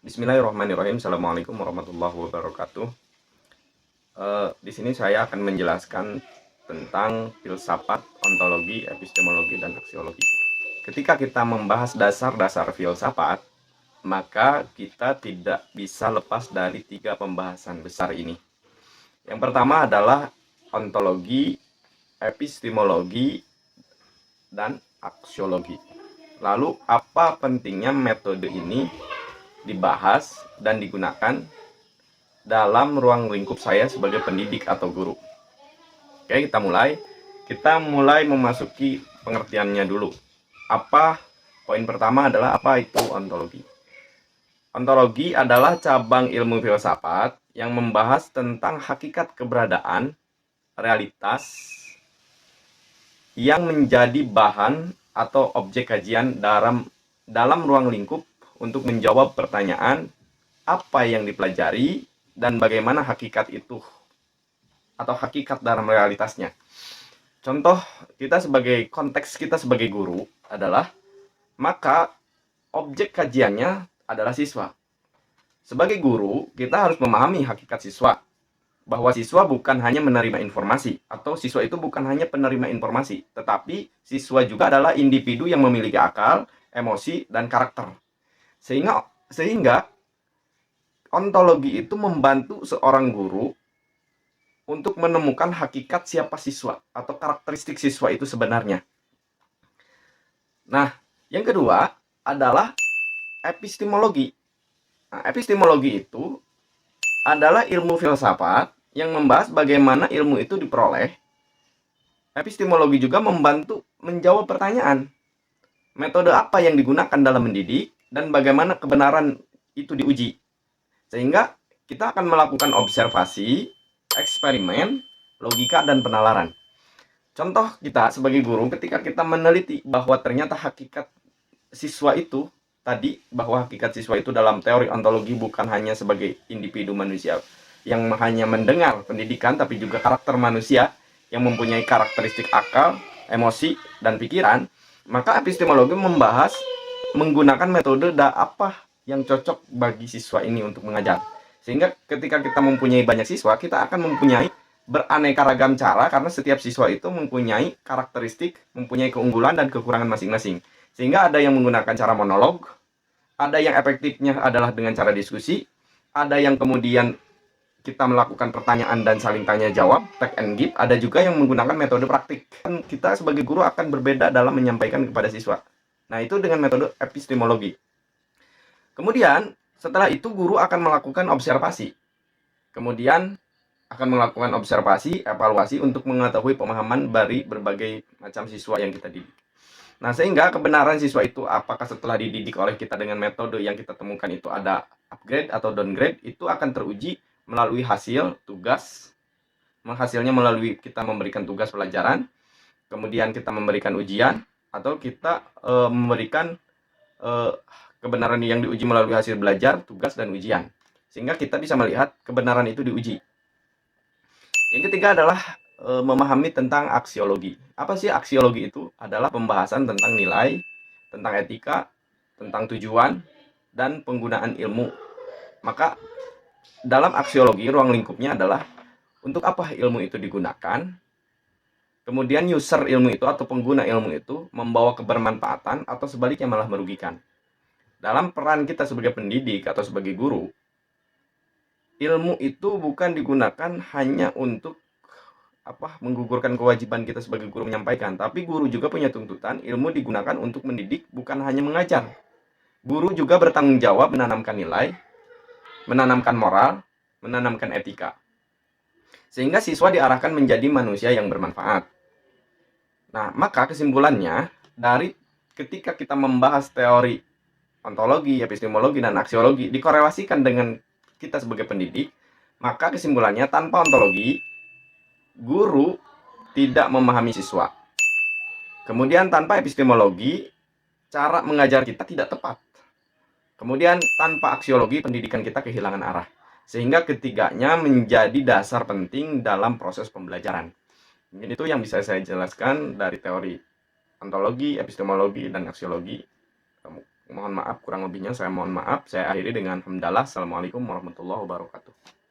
Bismillahirrahmanirrahim. Assalamualaikum warahmatullahi wabarakatuh. Di sini saya akan menjelaskan tentang filsafat, ontologi, epistemologi, dan aksiologi. Ketika kita membahas dasar-dasar filsafat, maka kita tidak bisa lepas dari 3 pembahasan besar ini. Yang pertama adalah ontologi, epistemologi, dan aksiologi. Lalu, apa pentingnya metode ini dibahas dan digunakan dalam ruang lingkup saya sebagai pendidik atau guru? Oke, kita mulai. Kita mulai memasuki pengertiannya dulu. Poin pertama adalah apa itu ontologi? Ontologi adalah cabang ilmu filsafat yang membahas tentang hakikat keberadaan, realitas, yang menjadi bahan atau objek kajian dalam ruang lingkup untuk menjawab pertanyaan apa yang dipelajari dan bagaimana hakikat itu atau hakikat dalam realitasnya. Contoh konteks kita sebagai guru adalah, maka objek kajiannya adalah siswa. Sebagai guru, kita harus memahami hakikat siswa, bahwa siswa bukan hanya menerima informasi, atau siswa itu bukan hanya penerima informasi, tetapi siswa juga adalah individu yang memiliki akal, emosi, dan karakter. Sehingga ontologi itu membantu seorang guru untuk menemukan hakikat siapa siswa atau karakteristik siswa itu sebenarnya. Nah, yang kedua adalah epistemologi. Nah, epistemologi itu adalah ilmu filsafat yang membahas bagaimana ilmu itu diperoleh. Epistemologi juga membantu menjawab pertanyaan, metode apa yang digunakan dalam mendidik, dan bagaimana kebenaran itu diuji. Sehingga kita akan melakukan observasi, eksperimen, logika, dan penalaran. Contoh kita sebagai guru ketika kita meneliti bahwa ternyata hakikat siswa itu tadi, bahwa hakikat siswa itu dalam teori ontologi bukan hanya sebagai individu manusia yang hanya mendengar pendidikan, tapi juga karakter manusia yang mempunyai karakteristik akal, emosi, dan pikiran. Maka epistemologi membahas menggunakan metode apa yang cocok bagi siswa ini untuk mengajar. Sehingga ketika kita mempunyai banyak siswa, kita akan mempunyai beraneka ragam cara, karena setiap siswa itu mempunyai karakteristik, mempunyai keunggulan dan kekurangan masing-masing. Sehingga ada yang menggunakan cara monolog, ada yang efektifnya adalah dengan cara diskusi, ada yang kemudian kita melakukan pertanyaan dan saling tanya jawab, take and give, ada juga yang menggunakan metode praktik. Kita sebagai guru akan berbeda dalam menyampaikan kepada siswa. Nah, itu dengan metode epistemologi. Kemudian, setelah itu guru akan melakukan observasi. Kemudian akan melakukan observasi, evaluasi untuk mengetahui pemahaman dari berbagai macam siswa yang kita didik. Nah, sehingga kebenaran siswa itu apakah setelah dididik oleh kita dengan metode yang kita temukan itu ada upgrade atau downgrade, itu akan teruji melalui hasil tugas. Hasilnya melalui kita memberikan tugas pelajaran, kemudian kita memberikan ujian, atau kita memberikan kebenaran yang diuji melalui hasil belajar, tugas, dan ujian. Sehingga kita bisa melihat kebenaran itu diuji. Yang ketiga adalah memahami tentang aksiologi. Apa sih aksiologi itu? Adalah pembahasan tentang nilai, tentang etika, tentang tujuan, dan penggunaan ilmu. Maka dalam aksiologi, ruang lingkupnya adalah untuk apa ilmu itu digunakan, kemudian user ilmu itu atau pengguna ilmu itu membawa kebermanfaatan atau sebaliknya malah merugikan. Dalam peran kita sebagai pendidik atau sebagai guru, ilmu itu bukan digunakan hanya untuk menggugurkan kewajiban kita sebagai guru menyampaikan, tapi guru juga punya tuntutan. Ilmu digunakan untuk mendidik, bukan hanya mengajar. Guru juga bertanggung jawab menanamkan nilai, menanamkan moral, menanamkan etika, sehingga siswa diarahkan menjadi manusia yang bermanfaat. Nah, maka kesimpulannya dari ketika kita membahas teori ontologi, epistemologi, dan aksiologi dikorelasikan dengan kita sebagai pendidik, maka kesimpulannya tanpa ontologi, guru tidak memahami siswa. Kemudian tanpa epistemologi, cara mengajar kita tidak tepat. Kemudian tanpa aksiologi, pendidikan kita kehilangan arah. Sehingga ketiganya menjadi dasar penting dalam proses pembelajaran. Mungkin itu yang bisa saya jelaskan dari teori ontologi, epistemologi, dan aksiologi. Mohon maaf kurang lebihnya, saya mohon maaf. Saya akhiri dengan hamdalah. Assalamualaikum warahmatullahi wabarakatuh.